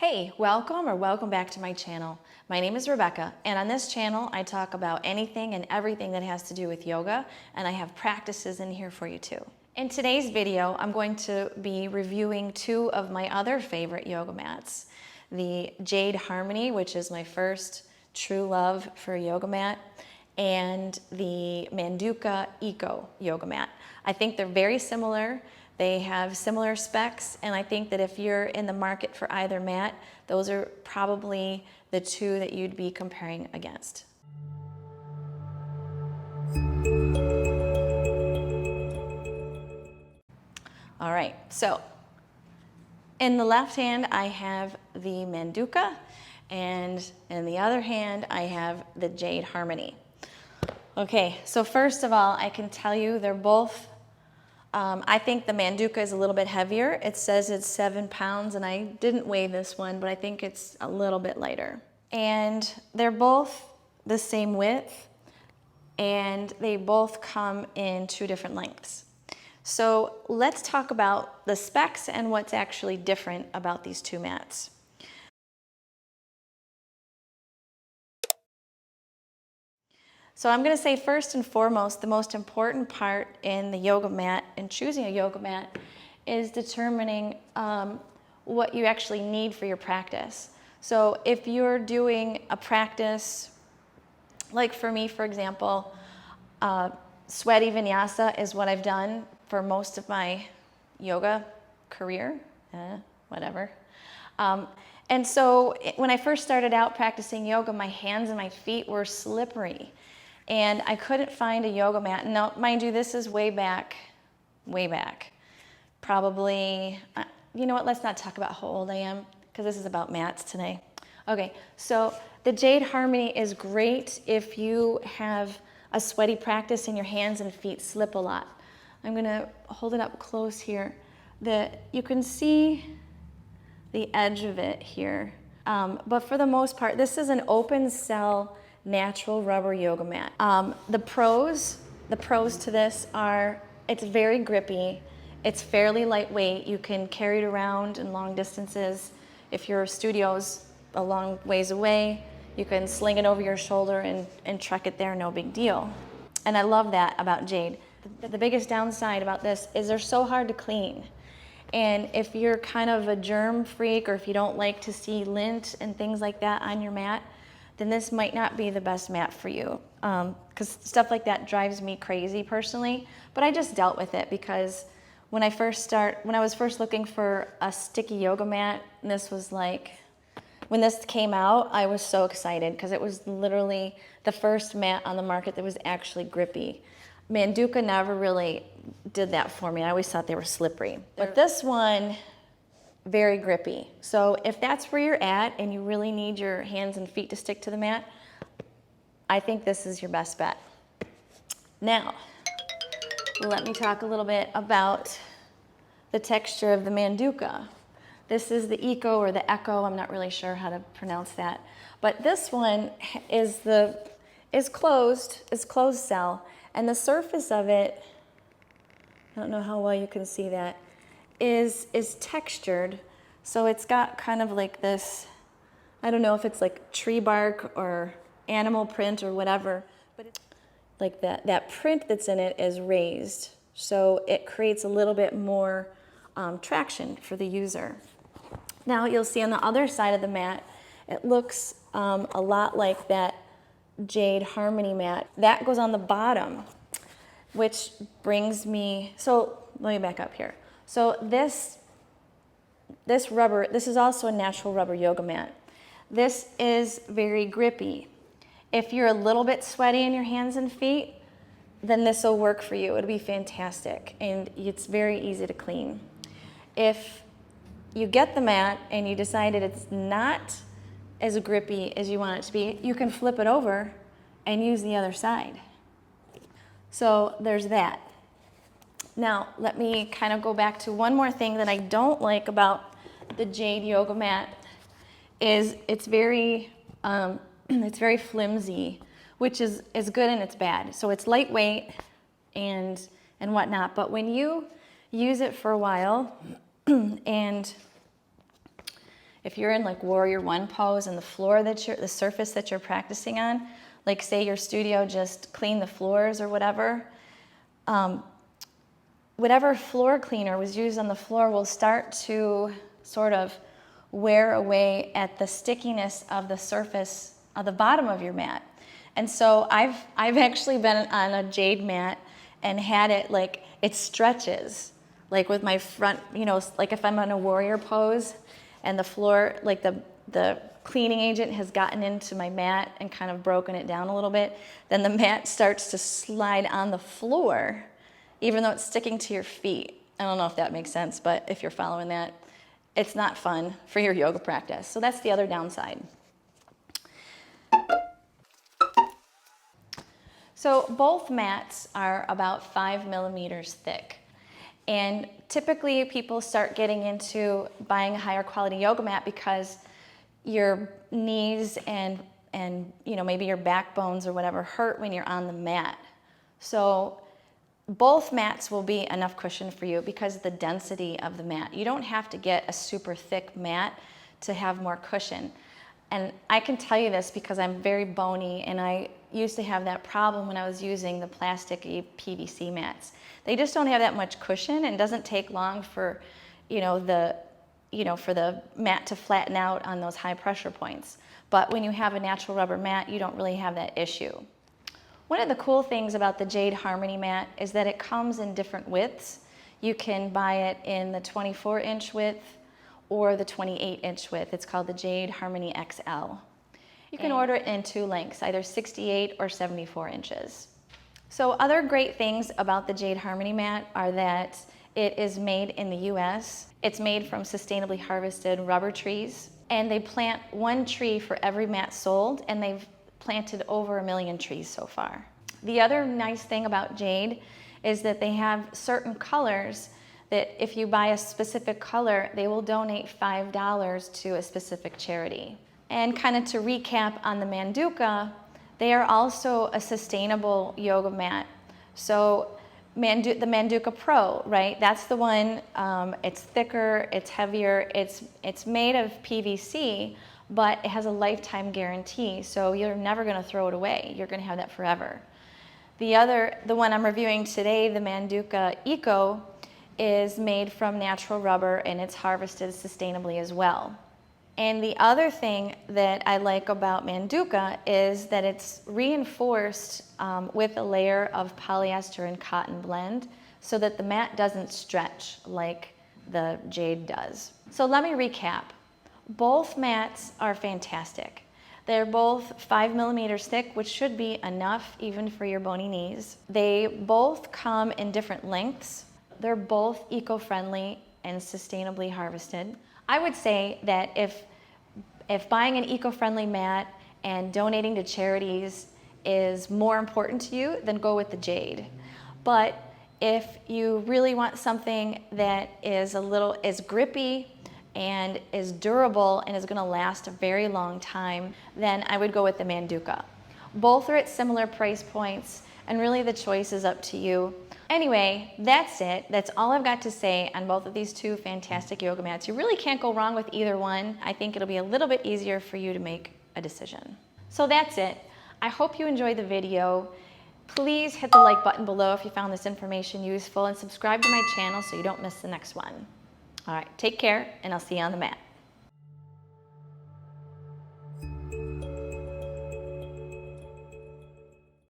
Hey, welcome back to my channel. My name is Rebecca, and on this channel I talk about anything and everything that has to do with yoga, and I have practices in here for you too. In today's video, I'm going to be reviewing two of my other favorite yoga mats. The Jade Harmony, which is my first true love for a yoga mat, and the Manduka Eko yoga mat. I think they're very similar. They have similar specs, and I think that if you're in the market for either mat, those are probably the two that you'd be comparing against. All right, so in the left hand, I have the Manduka, and in the other hand, I have the Jade Harmony. Okay, so first of all, I can tell you they're both I think the Manduka is a little bit heavier. It says it's 7 pounds, and I didn't weigh this one, but I think it's a little bit lighter. And they're both the same width, and they both come in 2 different lengths. So let's talk about the specs and what's actually different about these two mats. So I'm going to say first and foremost, the most important part in the yoga mat and choosing a yoga mat is determining what you actually need for your practice. So if you're doing a practice, like for me, for example, sweaty vinyasa is what I've done for most of my yoga career, whatever. And so when I first started out practicing yoga, my hands and my feet were slippery. And I couldn't find a yoga mat. Now, mind you, this is way back. Probably, you know what, let's not talk about how old I am, because this is about mats today. Okay, so the Jade Harmony is great if you have a sweaty practice and your hands and feet slip a lot. I'm gonna hold it up close here. You can see the edge of it here. But for the most part, this is an open cell natural rubber yoga mat. The pros to this are it's very grippy, it's fairly lightweight, you can carry it around in long distances. If your studio's a long ways away, you can sling it over your shoulder and truck it there, no big deal. And I love that about Jade. The biggest downside about this is they're so hard to clean. And if you're kind of a germ freak, or if you don't like to see lint and things like that on your mat, then this might not be the best mat for you, because stuff like that drives me crazy personally. But I just dealt with it, because when I was first looking for a sticky yoga mat, and this was like, when this came out, I was so excited, because it was literally the first mat on the market that was actually grippy. Manduka never really did that for me. I always thought they were slippery. But this one, very grippy. So if that's where you're at and you really need your hands and feet to stick to the mat, I think this is your best bet. Now, let me talk a little bit about the texture of the Manduka. This is the Eco or the Echo, I'm not really sure how to pronounce that. But this one is closed cell, and the surface of it, I don't know how well you can see that, is textured. So it's got kind of like this, I don't know if it's like tree bark or animal print or whatever, but it's like that print that's in it is raised. So it creates a little bit more traction for the user. Now you'll see on the other side of the mat, it looks a lot like that Jade Harmony mat. That goes on the bottom, which brings me, so let me back up here. So this rubber, this is also a natural rubber yoga mat. This is very grippy. If you're a little bit sweaty in your hands and feet, then this will work for you. It'll be fantastic, and it's very easy to clean. If you get the mat and you decided it's not as grippy as you want it to be, you can flip it over and use the other side. So there's that. Now, let me kind of go back to one more thing that I don't like about the Jade yoga mat is it's very flimsy, which is good and it's bad. So it's lightweight and whatnot, but when you use it for a while and if you're in like Warrior One pose and the surface that you're practicing on, like say your studio just cleaned the floors or whatever, whatever floor cleaner was used on the floor will start to sort of wear away at the stickiness of the surface of the bottom of your mat. And so I've actually been on a jade mat and had it like, it stretches, like with my front, you know, like if I'm on a warrior pose and the floor, like the cleaning agent has gotten into my mat and kind of broken it down a little bit, then the mat starts to slide on the floor, even though it's sticking to your feet. I don't know if that makes sense, but if you're following that, it's not fun for your yoga practice. So that's the other downside. So both mats are about 5 millimeters thick. And typically people start getting into buying a higher quality yoga mat because your knees and you know, maybe your backbones or whatever hurt when you're on the mat. So both mats will be enough cushion for you because of the density of the mat. You don't have to get a super thick mat to have more cushion. And I can tell you this because I'm very bony and I used to have that problem when I was using the plastic PVC mats. They just don't have that much cushion and it doesn't take long for, for the mat to flatten out on those high pressure points. But when you have a natural rubber mat, you don't really have that issue. One of the cool things about the Jade Harmony mat is that it comes in different widths. You can buy it in the 24-inch width or the 28-inch width. It's called the Jade Harmony XL. You can order it in 2 lengths, either 68 or 74 inches. So other great things about the Jade Harmony mat are that it is made in the US. It's made from sustainably harvested rubber trees, and they plant 1 tree for every mat sold, and they've planted over 1 million trees so far. The other nice thing about Jade is that they have certain colors that if you buy a specific color, they will donate $5 to a specific charity. And kind of to recap on the Manduka, they are also a sustainable yoga mat. So the Manduka Pro, right? That's the one, it's thicker, it's heavier, it's made of PVC, but it has a lifetime guarantee, so you're never gonna throw it away. You're gonna have that forever. The one I'm reviewing today, the Manduka Eko, is made from natural rubber and it's harvested sustainably as well. And the other thing that I like about Manduka is that it's reinforced with a layer of polyester and cotton blend so that the mat doesn't stretch like the Jade does. So let me recap. Both mats are fantastic. They're both 5 millimeters thick, which should be enough even for your bony knees. They both come in different lengths. They're both eco-friendly and sustainably harvested. I would say that if buying an eco-friendly mat and donating to charities is more important to you, then go with the Jade. But if you really want something that is grippy and is durable and is gonna last a very long time, then I would go with the Manduka. Both are at similar price points, and really the choice is up to you. Anyway, that's it. That's all I've got to say on both of these 2 fantastic yoga mats. You really can't go wrong with either one. I think it'll be a little bit easier for you to make a decision. So that's it. I hope you enjoyed the video. Please hit the like button below if you found this information useful, and subscribe to my channel so you don't miss the next one. All right, take care, and I'll see you on the mat.